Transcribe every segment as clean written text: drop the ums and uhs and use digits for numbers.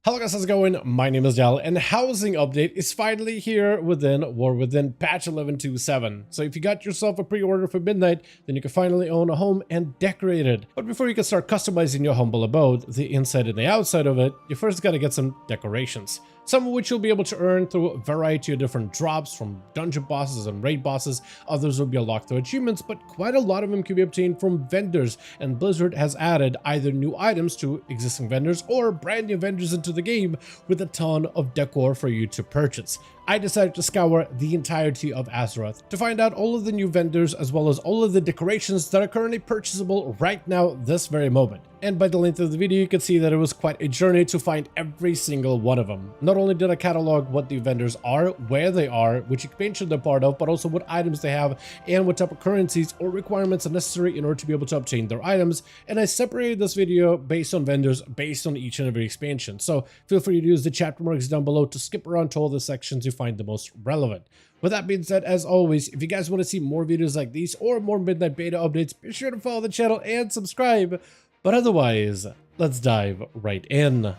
Hello guys, how's it going? My name is Dal, and housing update is finally here within within patch 11.2.7. So if you got yourself a pre-order for midnight, then you can finally own a home and decorate it. But before you can start customizing your humble abode, the inside and the outside of it, you first gotta get some decorations. Some of which you'll be able to earn through a variety of different drops from dungeon bosses and raid bosses. Others will be unlocked through achievements, but quite a lot of them can be obtained from vendors, and Blizzard has added either new items to existing vendors or brand new vendors into the game with a ton of decor for you to purchase. I decided to scour the entirety of Azeroth to find out all of the new vendors as well as all of the decorations that are currently purchasable right now this very moment. And by the length of the video, you can see that it was quite a journey to find every single one of them. Not only did I catalog what the vendors are, where they are, which expansion they're part of, but also what items they have and what type of currencies or requirements are necessary in order to be able to obtain their items. And I separated this video based on vendors based on each and every expansion. So feel free to use the chapter marks down below to skip around to all the sections you find the most relevant. With that being said, as always, if you guys want to see more videos like these or more midnight beta updates, be sure to follow the channel and subscribe. But otherwise, let's dive right in.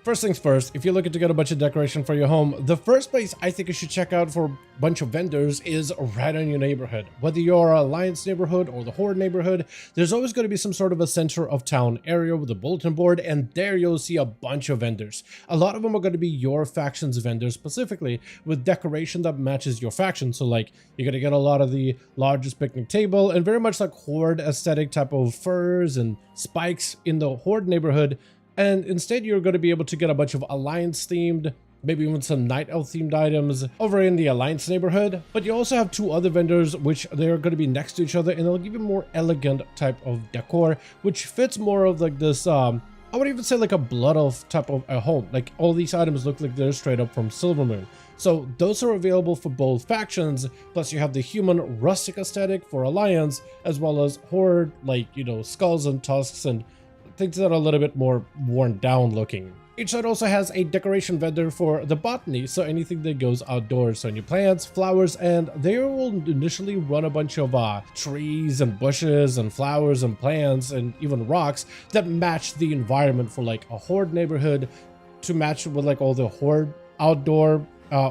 First things first, if you're looking to get a bunch of decoration for your home, the first place I think you should check out for a bunch of vendors is right in your neighborhood. Whether you're an Alliance neighborhood or the Horde neighborhood, there's always going to be some sort of a center of town area with a bulletin board, and there you'll see a bunch of vendors. A lot of them are going to be your faction's vendors specifically with decoration that matches your faction. So like you're going to get a lot of the largest picnic table and very much like Horde aesthetic type of furs and spikes in the Horde neighborhood. And instead, you're going to be able to get a bunch of Alliance themed, maybe even some Night Elf themed items over in the Alliance neighborhood. But you also have two other vendors, which they're going to be next to each other, and they'll give you more elegant type of decor, which fits more of like this, I would even say like a Blood Elf type of a home. Like all these items look like they're straight up from Silvermoon. So those are available for both factions, plus you have the human rustic aesthetic for Alliance, as well as Horde, like, you know, skulls and tusks and things that are a little bit more worn down looking. Each side also has a decoration vendor for the botany, so anything that goes outdoors, so new plants, flowers, and they will initially run a bunch of trees and bushes and flowers and plants and even rocks that match the environment for like a Horde neighborhood to match with like all the Horde outdoor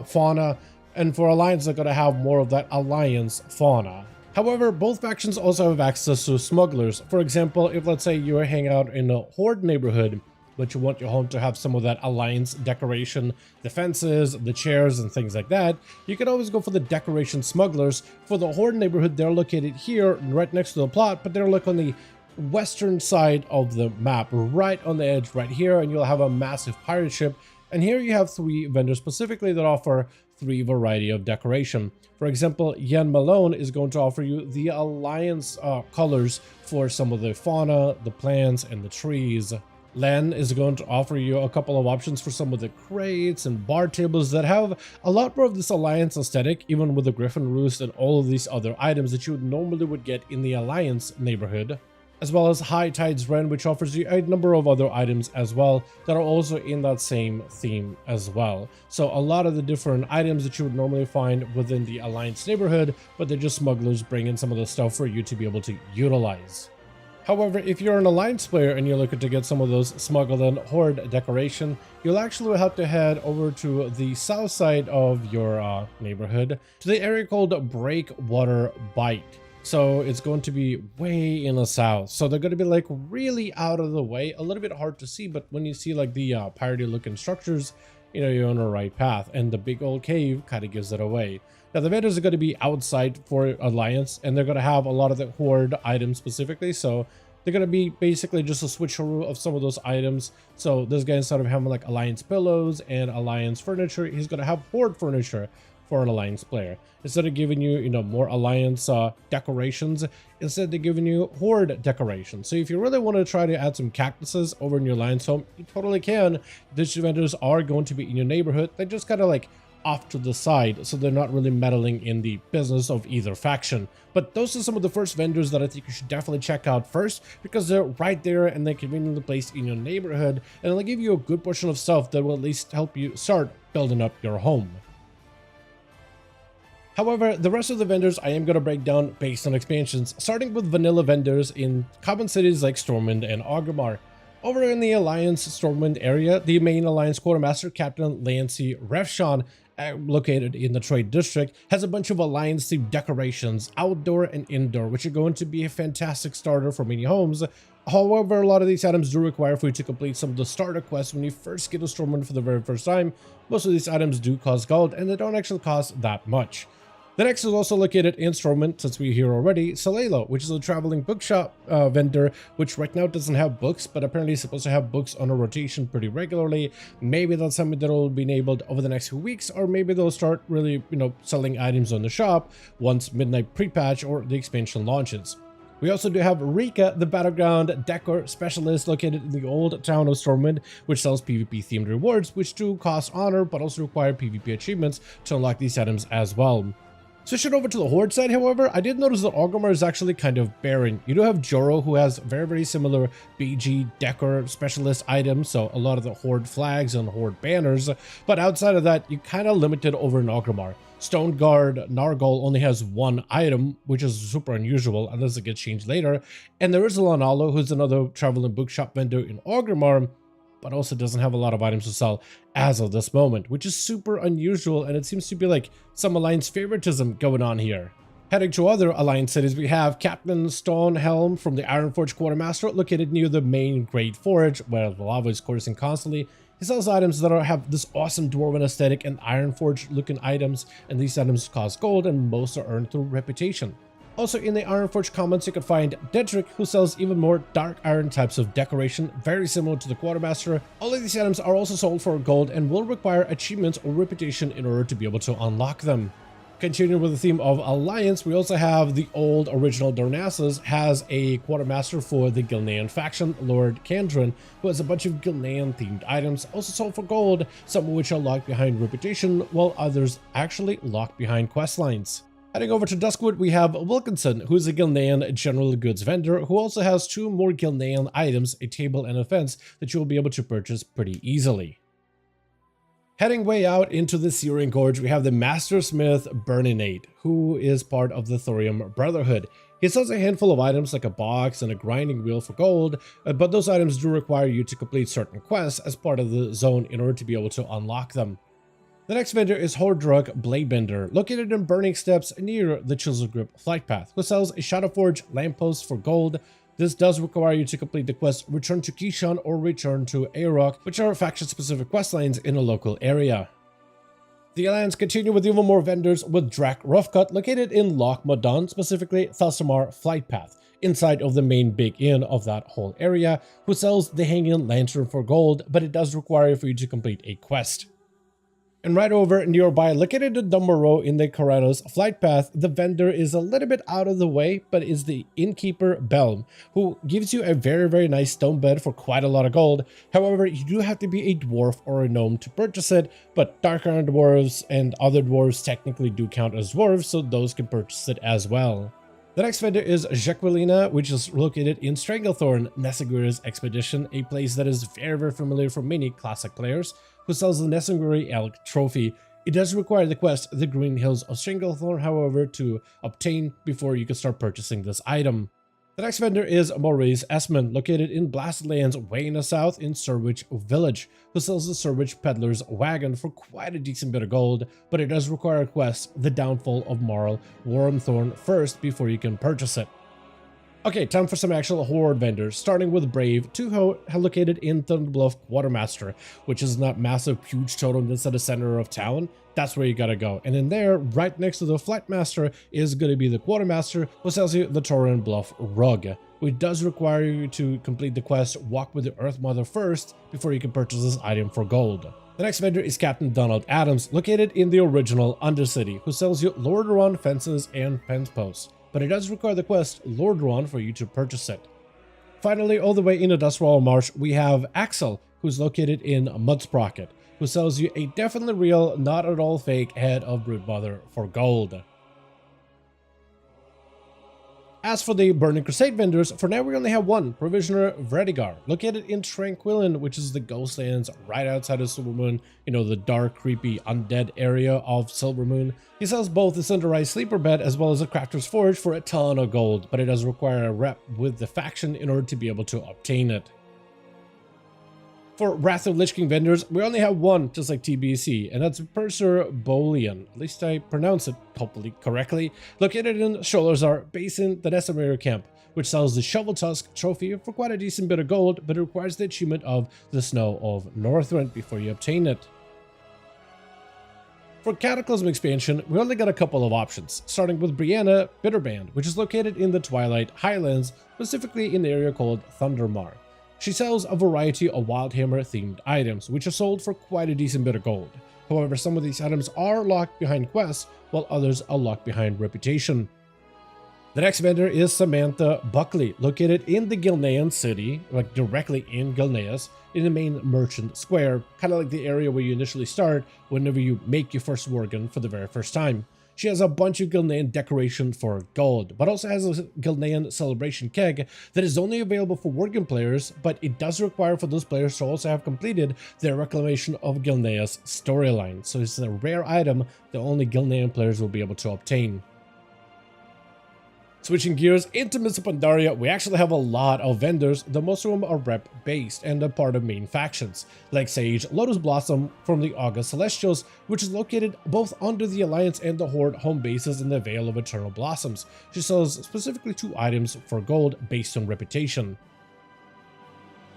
fauna, and for Alliance they're going to have more of that Alliance fauna. However, both factions also have access to smugglers. For example, if let's say you hang out in a Horde neighborhood, but you want your home to have some of that Alliance decoration, the fences, the chairs, and things like that, you can always go for the decoration smugglers. For the Horde neighborhood, they're located here, right next to the plot, but they're like on the western side of the map, right on the edge right here, and you'll have a massive pirate ship. And here you have three vendors specifically that offer three variety of decoration. For example, Yen Malone is going to offer you the Alliance colors for some of the fauna, the plants, and the trees. Len is going to offer you a couple of options for some of the crates and bar tables that have a lot more of this Alliance aesthetic, even with the Griffin Roost and all of these other items that you normally would get in the Alliance neighborhood. As well as High Tides Ren, which offers you a number of other items as well that are also in that same theme as well. So a lot of the different items that you would normally find within the Alliance neighborhood, but they're just smugglers bringing some of the stuff for you to be able to utilize. However, if you're an Alliance player and you're looking to get some of those smuggled and Horde decoration, you'll actually have to head over to the south side of your neighborhood to the area called Breakwater Bight. So it's going to be way in the south. So they're going to be like really out of the way, a little bit hard to see, but when you see like the piratey looking structures, you know, you're on the right path, and the big old cave kind of gives it away. Now the vendors are going to be outside for Alliance, and they're going to have a lot of the Horde items specifically. So they're going to be basically just a switcheroo of some of those items. So this guy, instead of having like Alliance pillows and Alliance furniture, he's going to have Horde furniture for an Alliance player. Instead of giving you, more Alliance decorations, instead they're giving you Horde decorations. So if you really want to try to add some cactuses over in your Alliance home, you totally can. These vendors are going to be in your neighborhood. They're just kind of like off to the side, so they're not really meddling in the business of either faction. But those are some of the first vendors that I think you should definitely check out first, because they're right there and they're conveniently placed in your neighborhood, and they'll give you a good portion of stuff that will at least help you start building up your home. However, the rest of the vendors I am going to break down based on expansions, starting with vanilla vendors in common cities like Stormwind and Orgrimmar. Over in the Alliance Stormwind area, the main Alliance Quartermaster, Captain Lancy Refshawn, located in the Trade District, has a bunch of Alliance-themed decorations, outdoor and indoor, which are going to be a fantastic starter for many homes. However, a lot of these items do require for you to complete some of the starter quests when you first get a Stormwind for the very first time. Most of these items do cost gold, and they don't actually cost that much. The next is also located in Stormwind, since we're here already, Solelo, which is a traveling bookshop vendor, which right now doesn't have books, but apparently is supposed to have books on a rotation pretty regularly. Maybe that's something that will be enabled over the next few weeks, or maybe they'll start really, selling items on the shop once Midnight pre-patch or the expansion launches. We also do have Rika, the battleground decor specialist located in the old town of Stormwind, which sells PvP themed rewards, which do cost honor, but also require PvP achievements to unlock these items as well. Switching over to the Horde side, however, I did notice that Orgrimmar is actually kind of barren. You do have Joro, who has very similar BG decor specialist items, so a lot of the Horde flags and Horde banners, but outside of that, you're kind of limited over in Orgrimmar. Stoneguard Nargol only has one item, which is super unusual unless it gets changed later, and there is Lanalo, who's another traveling bookshop vendor in Orgrimmar, but also doesn't have a lot of items to sell as of this moment, which is super unusual, and it seems to be like some Alliance favoritism going on here. Heading to other Alliance cities, we have Captain Stonehelm from the Ironforge Quartermaster, located near the main Great Forge, where the lava is coursing constantly. He sells items that have this awesome dwarven aesthetic and Ironforge looking items, and these items cost gold, and most are earned through reputation. Also in the Ironforge comments, you can find Dedrick, who sells even more dark iron types of decoration, very similar to the Quartermaster. All of these items are also sold for gold and will require achievements or reputation in order to be able to unlock them. Continuing with the theme of Alliance, we also have the old original Darnassus has a Quartermaster for the Gilnean faction, Lord Kandrin, who has a bunch of Gilnean themed items, also sold for gold, some of which are locked behind reputation, while others actually locked behind quest lines. Heading over to Duskwood, we have Wilkinson, who's a Gilnean general goods vendor, who also has two more Gilnean items, a table and a fence, that you will be able to purchase pretty easily. Heading way out into the Syrian Gorge, we have the Mastersmith Burninate, who is part of the Thorium Brotherhood. He sells a handful of items like a box and a grinding wheel for gold, but those items do require you to complete certain quests as part of the zone in order to be able to unlock them. The next vendor is Hordrug Bladebender, located in Burning Steps near the Chisel Grip Flight Path, who sells a Shadowforge lamppost for gold. This does require you to complete the quest Return to Kishan or Return to Aerok, which are faction-specific quest lines in a local area. The Alliance continue with even more vendors with Drak Roughcut, located in Loch Modan, specifically Thalsamar Flight Path, inside of the main big inn of that whole area, who sells the Hanging Lantern for gold, but it does require for you to complete a quest. And right over nearby, located in Dumbaro in the Karanos Flight Path, the vendor is a little bit out of the way, but is the innkeeper Belm, who gives you a very nice stone bed for quite a lot of gold. However, you do have to be a dwarf or a gnome to purchase it, but dark iron dwarves and other dwarves technically do count as dwarves, so those can purchase it as well. The next vendor is Jacquelina, which is located in Stranglethorn, Nessigur's Expedition, a place that is very familiar for many classic players, who sells the Nessinguri Elk Trophy. It does require the quest The Green Hills of Stranglethorn, however, to obtain before you can start purchasing this item. The next vendor is Maurice Esmond, located in Blasted Lands way in the south in Surwich Village, who sells the Surwich Peddler's Wagon for quite a decent bit of gold, but it does require a quest, The Downfall of Marl Wormthorn, first before you can purchase it. Okay, time for some actual Horde vendors, starting with Brave, located in Thunderbluff Quartermaster, which is that massive huge totem that's at the center of town. That's where you gotta go. And in there, right next to the Flightmaster, is gonna be the Quartermaster, who sells you the Torren Bluff Rug, which does require you to complete the quest Walk with the Earth Mother first before you can purchase this item for gold. The next vendor is Captain Donald Adams, located in the original Undercity, who sells you Lordaeron fences and fence posts, but it does require the quest Lordaeron for you to purchase it. Finally, all the way into Dustwall Marsh, we have Axel, who's located in Mudsprocket, who sells you a definitely real, not at all fake head of Broodmother for gold. As for the Burning Crusade vendors, for now we only have one, Provisioner Vredigar, located in Tranquillin, which is the Ghostlands right outside of Silvermoon, the dark, creepy, undead area of Silvermoon. He sells both the Cinderized Sleeper Bed as well as a Crafter's Forge for a ton of gold, but it does require a rep with the faction in order to be able to obtain it. For Wrath of Lich King vendors, we only have one, just like TBC, and that's Purser Bolian. At least I pronounce it hopefully correctly. Located in Sholazar, Basin, the Nesamir camp, which sells the Shovel Tusk trophy for quite a decent bit of gold, but it requires the achievement of the Snow of Northrend before you obtain it. For Cataclysm expansion, we only got a couple of options, starting with Brianna Bitterband, which is located in the Twilight Highlands, specifically in the area called Thundermar. She sells a variety of Wildhammer themed items, which are sold for quite a decent bit of gold. However, some of these items are locked behind quests, while others are locked behind reputation. The next vendor is Samantha Buckley, located in the Gilnean city, like directly in Gilneas, in the main merchant square, kind of like the area where you initially start whenever you make your first Worgen for the very first time. She has a bunch of Gilnean decoration for gold, but also has a Gilnean celebration keg that is only available for Worgen players, but it does require for those players to also have completed their Reclamation of Gilneas storyline. So it's a rare item that only Gilnean players will be able to obtain. Switching gears into Mists of Pandaria, we actually have a lot of vendors, though most of them are rep-based and a part of main factions, like Sage Lotus Blossom from the August Celestials, which is located both under the Alliance and the Horde home bases in the Vale of Eternal Blossoms. She sells specifically 2 items for gold based on reputation.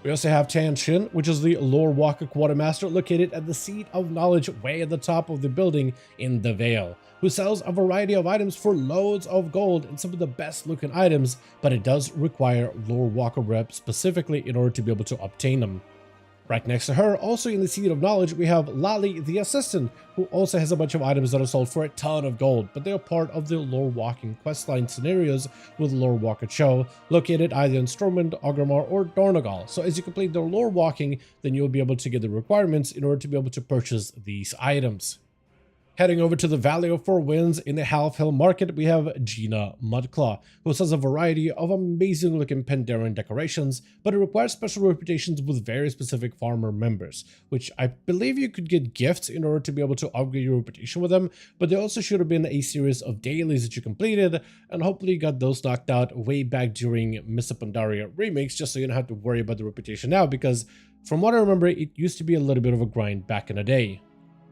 We also have Tan Shin, which is the Lore Walker Quartermaster located at the Seat of Knowledge way at the top of the building in the Vale, who sells a variety of items for loads of gold and some of the best looking items, but it does require Lore Walker rep specifically in order to be able to obtain them. Right next to her, also in the Seat of Knowledge, we have Lali the Assistant, who also has a bunch of items that are sold for a ton of gold, but they are part of the Lore Walking questline scenarios with Lore Walker Cho, located either in Stormwind, Orgrimmar, or Dornogal. So as you complete the Lore Walking, then you'll be able to get the requirements in order to be able to purchase these items. Heading over to the Valley of Four Winds in the Half Hill Market, we have Gina Mudclaw, who sells a variety of amazing looking Pandarian decorations, but it requires special reputations with very specific farmer members, which I believe you could get gifts in order to be able to upgrade your reputation with them, but there also should have been a series of dailies that you completed, and hopefully you got those knocked out way back during Mists of Pandaria remakes, just so you don't have to worry about the reputation now, because from what I remember, it used to be a little bit of a grind back in the day.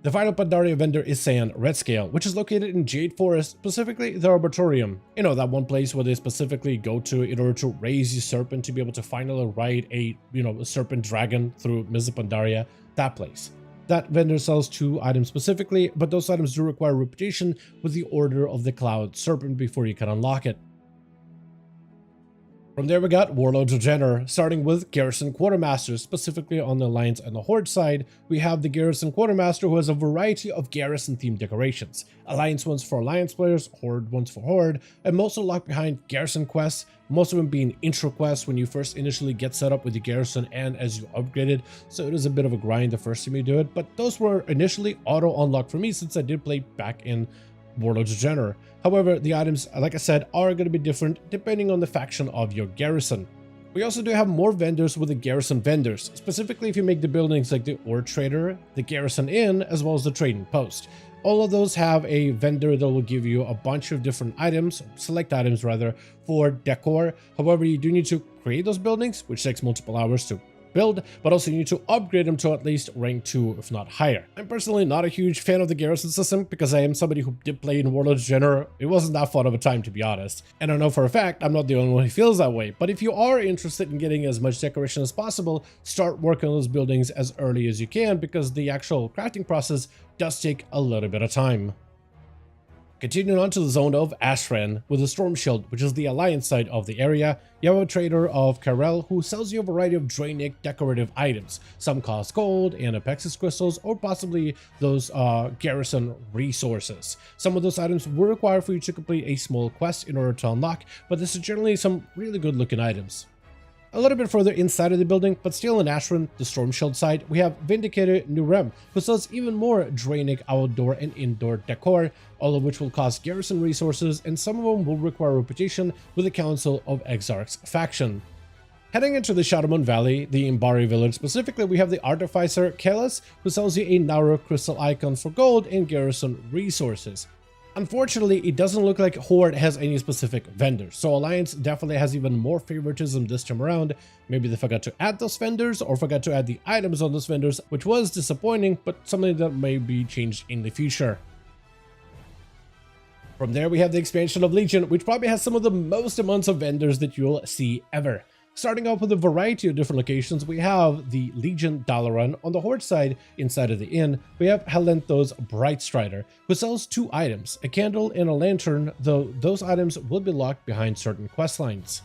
The final Pandaria vendor is Sand Redscale, which is located in Jade Forest, specifically the Arboretum. You know, that one place where they specifically go to in order to raise your serpent to be able to finally ride a serpent dragon through Mists of Pandaria, that place. That vendor sells 2 items specifically, but those items do require reputation with the Order of the Cloud Serpent before you can unlock it. From there we got Warlords of Jenner, starting with Garrison Quartermaster. Specifically on the Alliance and the Horde side, we have the Garrison Quartermaster, who has a variety of Garrison themed decorations. Alliance ones for Alliance players, Horde ones for Horde, and most are locked behind Garrison quests, most of them being intro quests when you first initially get set up with the Garrison and as you upgrade it, so it is a bit of a grind the first time you do it, but those were initially auto-unlocked for me since I did play back in Warlords of Jenner. However, the items, like I said, are going to be different depending on the faction of your garrison. We also do have more vendors with the Garrison Vendors, specifically if you make the buildings like the Ore Trader, the Garrison Inn, as well as the Trading Post. All of those have a vendor that will give you a bunch of different items, select items rather, for decor. However, you do need to create those buildings, which takes multiple hours to build, but also you need to upgrade them to at least rank 2, if not higher. I'm personally not a huge fan of the garrison system because I am somebody who did play in Warlords of Jenner. It wasn't that fun of a time, to be honest. And I know for a fact I'm not the only one who feels that way, but if you are interested in getting as much decoration as possible, start working on those buildings as early as you can because the actual crafting process does take a little bit of time. Continuing on to the zone of Ashran with the Storm Shield, which is the Alliance side of the area, you have a trader of Karel who sells you a variety of Draenic decorative items. Some cost gold and Apexis crystals, or possibly those garrison resources. Some of those items will require for you to complete a small quest in order to unlock, but this is generally some really good looking items. A little bit further inside of the building, but still in Ashran, the Storm Shield side, we have Vindicator Nurem, who sells even more Draenic outdoor and indoor decor, all of which will cost garrison resources, and some of them will require reputation with the Council of Exarchs faction. Heading into the Shadowmoon Valley, the Imbari village specifically, we have the Artificer Kelas, who sells you a Nauru crystal icon for gold and garrison resources. Unfortunately, it doesn't look like Horde has any specific vendors, so Alliance definitely has even more favoritism this time around. Maybe they forgot to add those vendors or forgot to add the items on those vendors, which was disappointing, but something that may be changed in the future. From there, we have the expansion of Legion, which probably has some of the most amounts of vendors that you'll see ever. Starting off with a variety of different locations, we have the Legion Dalaran. On the Horde side, inside of the inn, we have Halentho's Bright Strider, who sells 2 items, a candle and a lantern, though those items will be locked behind certain quest lines.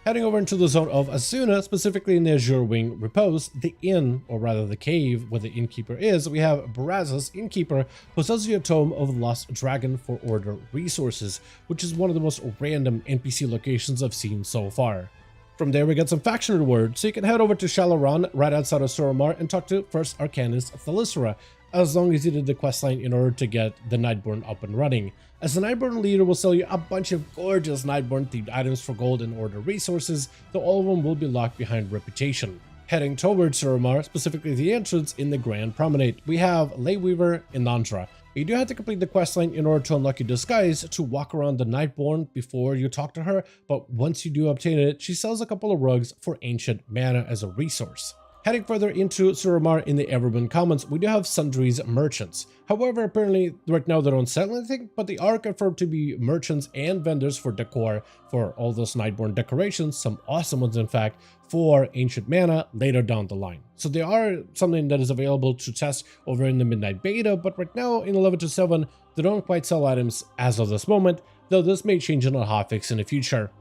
Heading over into the zone of Asuna, specifically in the Azure Wing Repose, the inn, or rather the cave where the innkeeper is, we have Barazza's Innkeeper, who sells you a tome of Lost Dragon for Order resources, which is one of the most random NPC locations I've seen so far. From there, we get some faction rewards, so you can head over to Dalaran right outside of Suramar and talk to First Arcanist Thalyssra, as long as you did the questline in order to get the Nightborn up and running. As the Nightborn leader will sell you a bunch of gorgeous Nightborn themed items for gold and order resources, though all of them will be locked behind reputation. Heading towards Suramar, specifically the entrance in the Grand Promenade, we have Leyweaver and Nandra. You do have to complete the questline in order to unlock your disguise to walk around the Nightborn before you talk to her, but once you do obtain it, she sells a couple of rugs for ancient mana as a resource. Heading further into Suramar in the Everburn Commons, we do have Sundry's merchants. However, apparently right now they don't sell anything, but they are confirmed to be merchants and vendors for Decor for all those Nightborn decorations, some awesome ones in fact, for ancient mana later down the line. So they are something that is available to test over in the Midnight Beta, but right now in 11.7 they don't quite sell items as of this moment, though this may change in a hotfix in the future.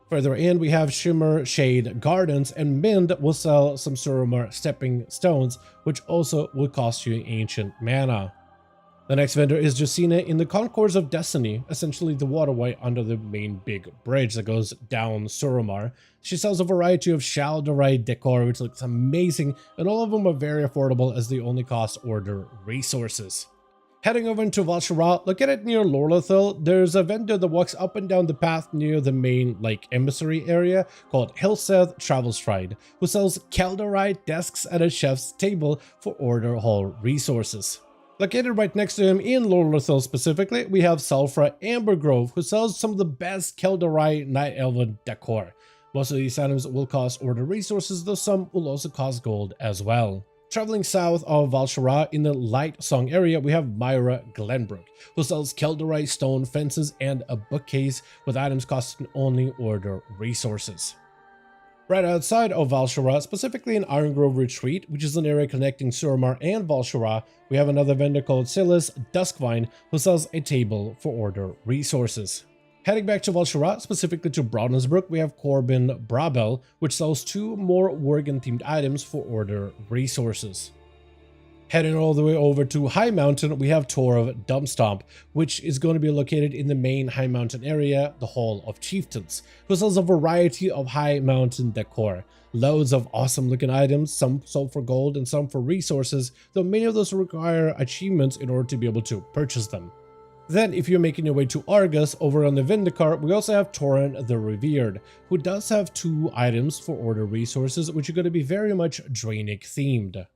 Further in, we have Shimmer Shade Gardens, and Mind will sell some Suramar Stepping Stones, which also will cost you ancient mana. The next vendor is Justina in the Concourse of Destiny, essentially the waterway under the main big bridge that goes down Suramar. She sells a variety of Shadowlands Decor, which looks amazing, and all of them are very affordable as they only cost order resources. Heading over into Val'sharah, look at it near Lorlethil. There's a vendor that walks up and down the path near the main emissary area called Hilseth Travelstride, who sells Keldarite desks at a chef's table for order hall resources. Located right next to him in Lorlethil specifically, we have Sulfra Ambergrove, who sells some of the best Keldarite Night Elven decor. Most of these items will cost order resources, though some will also cost gold as well. Traveling south of Val'sharah in the Light Song area, we have Myra Glenbrook, who sells Keldarite stone fences and a bookcase with items costing only order resources. Right outside of Val'sharah, specifically in Irongrove Retreat, which is an area connecting Suramar and Val'sharah, we have another vendor called Silas Duskvine, who sells a table for order resources. Heading back to Val'sharah, specifically to Brownsbrook, we have Corbin Brabel, which sells 2 more Worgen-themed items for order resources. Heading all the way over to High Mountain, we have Torv Dumbstomp, which is going to be located in the main High Mountain area, the Hall of Chieftains, who sells a variety of High Mountain decor. Loads of awesome looking items, some sold for gold and some for resources, though many of those require achievements in order to be able to purchase them. Then, if you're making your way to Argus, over on the Vindicar, we also have Torrent the Revered, who does have 2 items for order resources, which are going to be very much Draenic themed.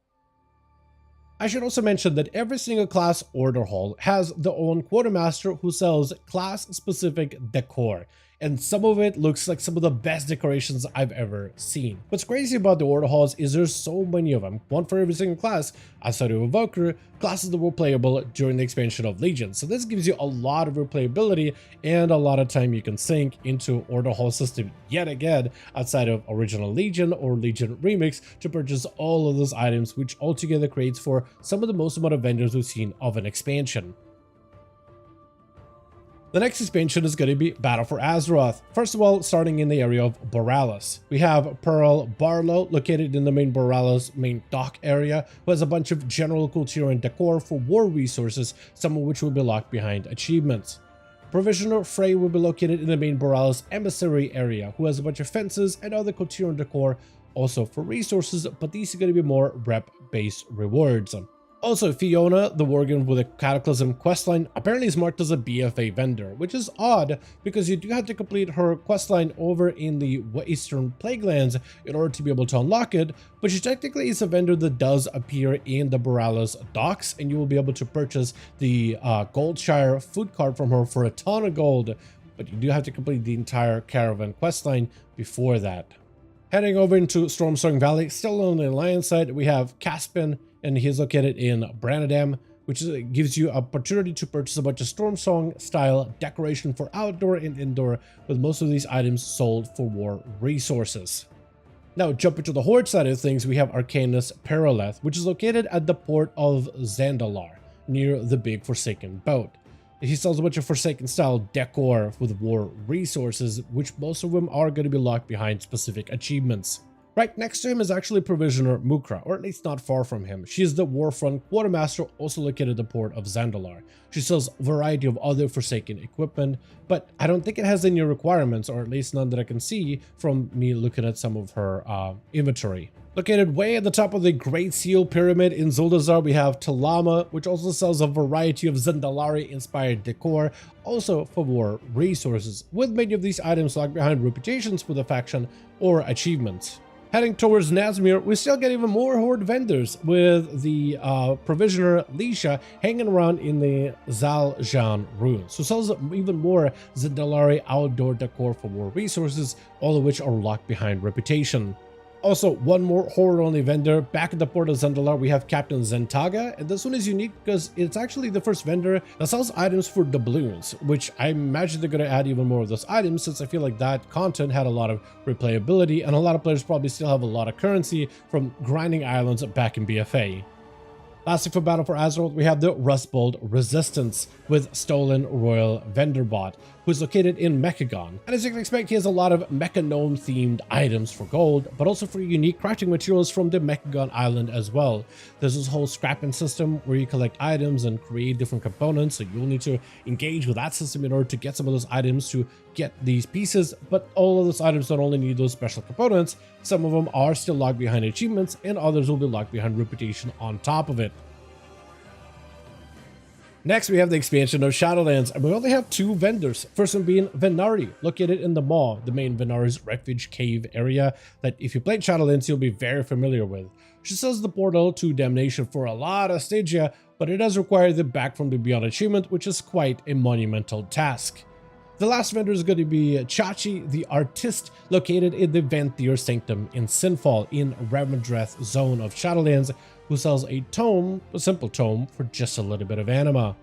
I should also mention that every single class order hall has their own quartermaster who sells class-specific decor, and some of it looks like some of the best decorations I've ever seen. What's crazy about the order halls is there's so many of them, one for every single class, outside of Evoker, classes that were playable during the expansion of Legion. So this gives you a lot of replayability and a lot of time you can sink into order hall system yet again, outside of original Legion or Legion Remix, to purchase all of those items, which altogether creates for some of the most amount of vendors we've seen of an expansion. The next expansion is going to be Battle for Azeroth. First of all, starting in the area of Borealis. We have Pearl Barlow, located in the main Borealis main dock area, who has a bunch of general culture and decor for war resources, some of which will be locked behind achievements. Provisioner Frey will be located in the main Borealis emissary area, who has a bunch of fences and other culture and decor also for resources, but these are going to be more rep-based rewards. Also, Fiona, the Worgen with a Cataclysm questline, apparently is marked as a BFA vendor, which is odd because you do have to complete her questline over in the Eastern Plaguelands in order to be able to unlock it, but she technically is a vendor that does appear in the Borealis docks, and you will be able to purchase the Goldshire food card from her for a ton of gold, but you do have to complete the entire caravan questline before that. Heading over into Stormsong Valley, still on the Alliance side, we have Caspian, and he's located in Branadam, which gives you opportunity to purchase a bunch of Stormsong style decoration for outdoor and indoor, with most of these items sold for war resources. Now, jumping to the Horde side of things, we have Arcanus Peroleth, which is located at the port of Zandalar, near the Big Forsaken Boat. He sells a bunch of Forsaken style decor with war resources, which most of them are going to be locked behind specific achievements. Right next to him is actually Provisioner Mukra, or at least not far from him. She is the Warfront Quartermaster, also located at the port of Zandalar. She sells a variety of other Forsaken equipment, but I don't think it has any requirements, or at least none that I can see from me looking at some of her inventory. Located way at the top of the Great Seal Pyramid in Zuldazar, we have Talama, which also sells a variety of Zandalari-inspired decor, also for war resources, with many of these items locked behind reputations with a faction or achievements. Heading towards Nazmir, we still get even more Horde vendors, with the Provisioner Lisha hanging around in the Zaljan ruins, who sells even more Zandalari outdoor decor for war resources, all of which are locked behind reputation. Also, one more Horde-only vendor. Back at the port of Zandalar, we have Captain Zentaga, and this one is unique because it's actually the first vendor that sells items for doubloons, which I imagine they're going to add even more of those items, since I feel like that content had a lot of replayability, and a lot of players probably still have a lot of currency from grinding islands back in BFA. Lastly, for Battle for Azeroth, we have the Rustbolt Resistance with Stolen Royal Vendor Bot, who is located in Mechagon. And as you can expect, he has a lot of Mecha Gnome themed items for gold, but also for unique crafting materials from the Mechagon island as well. There's this whole scrapping system where you collect items and create different components, so you'll need to engage with that system in order to get some of those items to get these pieces, but all of those items don't only need those special components. Some of them are still locked behind achievements, and others will be locked behind reputation on top of it. Next, we have the expansion of Shadowlands, and we only have two vendors. First one being Venari, located in the Maw, the main Venari's refuge cave area that if you played Shadowlands, you'll be very familiar with. She sells the portal to Damnation for a lot of Stygia, but it does require the Back from the Beyond achievement, which is quite a monumental task. The last vendor is going to be Chachi, the artist, located in the Venthyr Sanctum in Sinfall in Revendreth zone of Shadowlands, who sells a tome, a simple tome, for just a little bit of anima.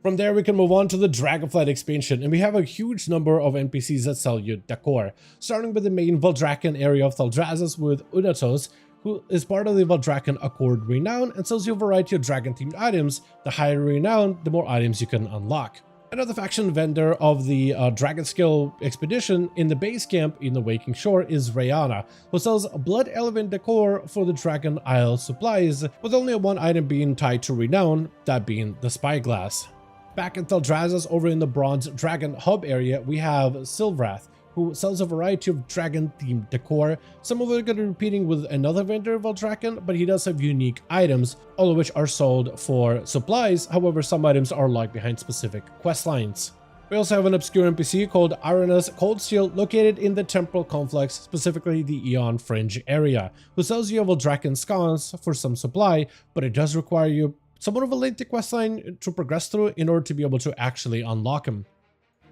From there, we can move on to the Dragonflight expansion, and we have a huge number of NPCs that sell you decor, starting with the main Valdrakken area of Thaldraszus with Udatos, who is part of the Valdrakken Accord Renown and sells you a variety of dragon-themed items. The higher renown, the more items you can unlock. Another faction vendor of the Dragon Skill expedition in the base camp in the Waking Shore is Rayana, who sells Blood Elephant decor for the Dragon Isle supplies, with only one item being tied to renown, that being the Spyglass. Back in Thaldraszus, over in the Bronze Dragon Hub area, we have Silvrath, who sells a variety of dragon-themed decor. Some of it are going to be repeating with another vendor of Valdrakken, but he does have unique items, all of which are sold for supplies. However, some items are locked behind specific quest lines. We also have an obscure NPC called Irena's Coldsteel, located in the Temporal Complex, specifically the Aeon Fringe area, who sells you a Valdrakken sconce for some supply, but it does require you somewhat of a lengthy questline to progress through in order to be able to actually unlock him.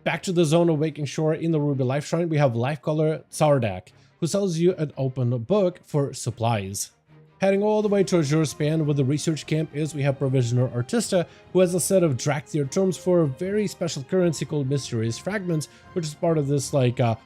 Back to the zone of Waking Shore in the Ruby Life Shrine, we have Lifecaller Sardak, who sells you an open book for supplies. Heading all the way to Azure Span, where the research camp is, we have Provisioner Artista, who has a set of Drakthir terms for a very special currency called Mysterious Fragments, which is part of this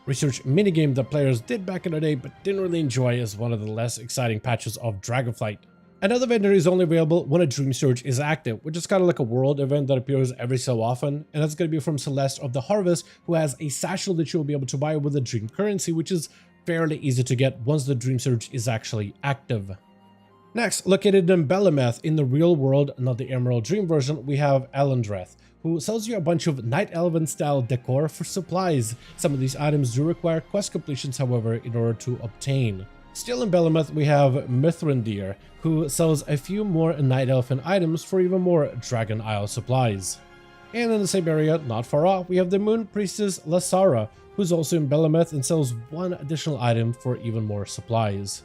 research minigame that players did back in the day, but didn't really enjoy as one of the less exciting patches of Dragonflight. Another vendor is only available when a Dream Surge is active, which is kind of like a world event that appears every so often, and that's going to be from Celeste of the Harvest, who has a satchel that you'll be able to buy with a Dream currency, which is fairly easy to get once the Dream Surge is actually active. Next, located in Belemeth in the real world, not the Emerald Dream version, we have Elendreth, who sells you a bunch of Night Elven style decor for supplies. Some of these items do require quest completions, however, in order to obtain. Still in Belemeth, we have Mithrandir, who sells a few more Night Elfin items for even more Dragon Isle supplies. And in the same area, not far off, we have the Moon Priestess Lasara, who's also in Belemeth and sells one additional item for even more supplies.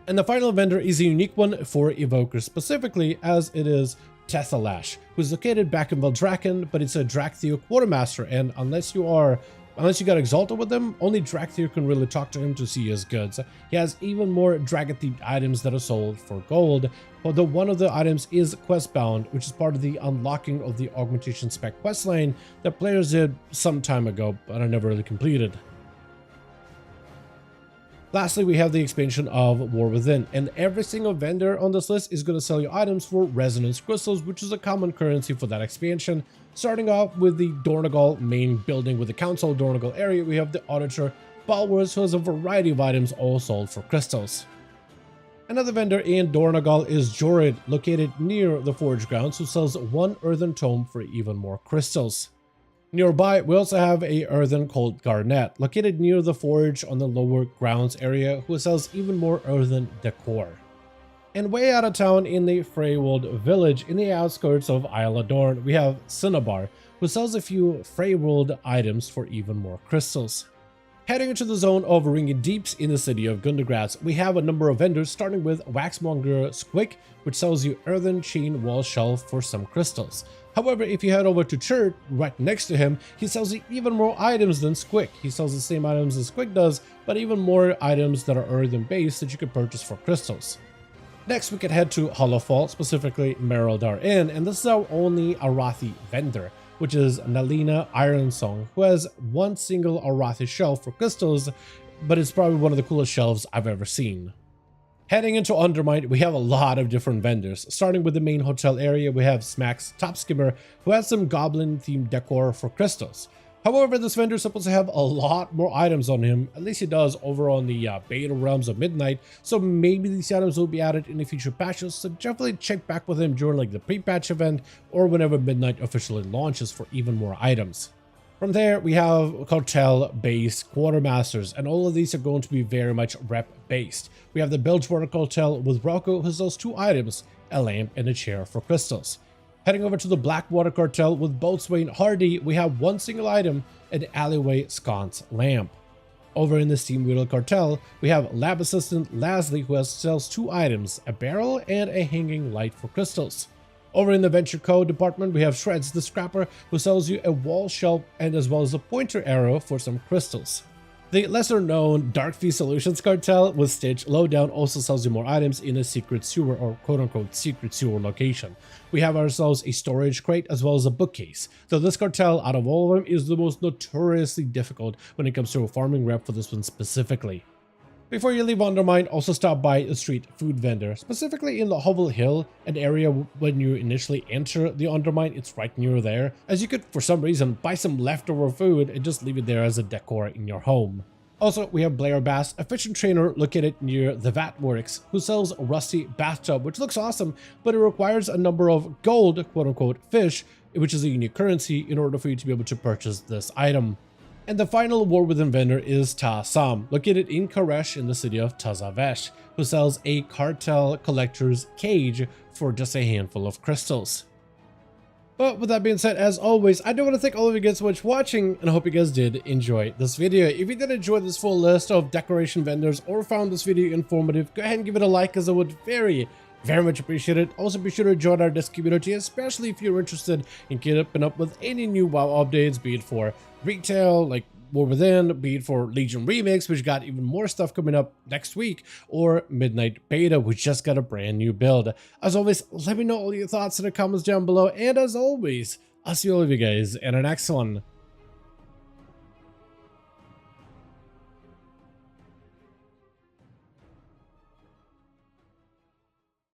And the final vendor is a unique one for Evokers specifically, as it is Tethalash, who's located back in Veldraken, but it's a Drakthir Quartermaster, and unless you got exalted with him, only Drakthir can really talk to him to see his goods. He has even more dragon-themed items that are sold for gold, although one of the items is quest-bound, which is part of the unlocking of the Augmentation Spec questline that players did some time ago, but I never really completed. Lastly, we have the expansion of War Within, and every single vendor on this list is going to sell you items for resonance crystals, which is a common currency for that expansion. Starting off with the Dornogal main building with the Council Dornogal area, we have the Auditor Balwars, who has a variety of items all sold for crystals. Another vendor in Dornogal is Jorid, located near the Forge Grounds, who sells one earthen tome for even more crystals. Nearby, we also have a earthen called Garnet, located near the forge on the lower grounds area, who sells even more earthen decor. And way out of town in the Freywold village in the outskirts of Isle Adorn, we have Cinnabar, who sells a few Freywold items for even more crystals. Heading into the zone of Ringed Deeps in the city of Gundergrass, we have a number of vendors, starting with Waxmonger Squick, which sells you earthen chain wall shelf for some crystals. However, if you head over to Chert, right next to him, he sells you even more items than Squick. He sells the same items as Squick does, but even more items that are earthen based that you can purchase for crystals. Next, we could head to Hollowfall, specifically Merildar Inn, and this is our only Arathi vendor, which is Nalina Ironsong, who has one single Arathi shelf for crystals, but it's probably one of the coolest shelves I've ever seen. Heading into Undermine, we have a lot of different vendors. Starting with the main hotel area, we have Smack's Top Skimmer, who has some goblin-themed decor for crystals. However, this vendor is supposed to have a lot more items on him, at least he does over on the Beta Realms of Midnight, so maybe these items will be added in the future patches, so definitely check back with him during like the pre-patch event or whenever Midnight officially launches for even more items. From there, we have cartel-based quartermasters, and all of these are going to be very much rep-based. We have the Bilgewater Cartel with Rocco, who sells two items, a lamp and a chair for crystals. Heading over to the Blackwater Cartel with Boatswain Hardy, we have one single item, an alleyway sconce lamp. Over in the Steamwheel Cartel, we have lab assistant Lasley, who sells two items, a barrel and a hanging light for crystals. Over in the Venture Code department, we have Shreds the Scrapper, who sells you a wall shelf and as well as a pointer arrow for some crystals. The lesser known Dark Fee Solutions Cartel with Stitch Lowdown also sells you more items in a secret sewer or quote unquote secret sewer location. We have ourselves a storage crate as well as a bookcase, though this cartel out of all of them is the most notoriously difficult when it comes to a farming rep for this one specifically. Before you leave Undermine, also stop by a street food vendor, specifically in the Hovel Hill, an area when you initially enter the Undermine, it's right near there, as you could, for some reason, buy some leftover food and just leave it there as a decor in your home. Also, we have Blair Bass, a fishing trainer located near the Vat Works, who sells a rusty bathtub, which looks awesome, but it requires a number of gold, quote-unquote, fish, which is a unique currency, in order for you to be able to purchase this item. And the final War Within vendor is Ta Sam, located in Karesh in the city of Tazavesh, who sells a cartel collector's cage for just a handful of crystals. But with that being said, as always, I do want to thank all of you guys so much for watching, and I hope you guys did enjoy this video. If you did enjoy this full list of decoration vendors or found this video informative, go ahead and give it a like, as I would very much appreciate it. Also, be sure to join our Discord community, especially if you're interested in keeping up with any new WoW updates, be it for retail, like War Within, be it for Legion Remix, which got even more stuff coming up next week, or Midnight Beta, which just got a brand new build. As always, let me know all your thoughts in the comments down below, and as always, I'll see all of you guys in the next one.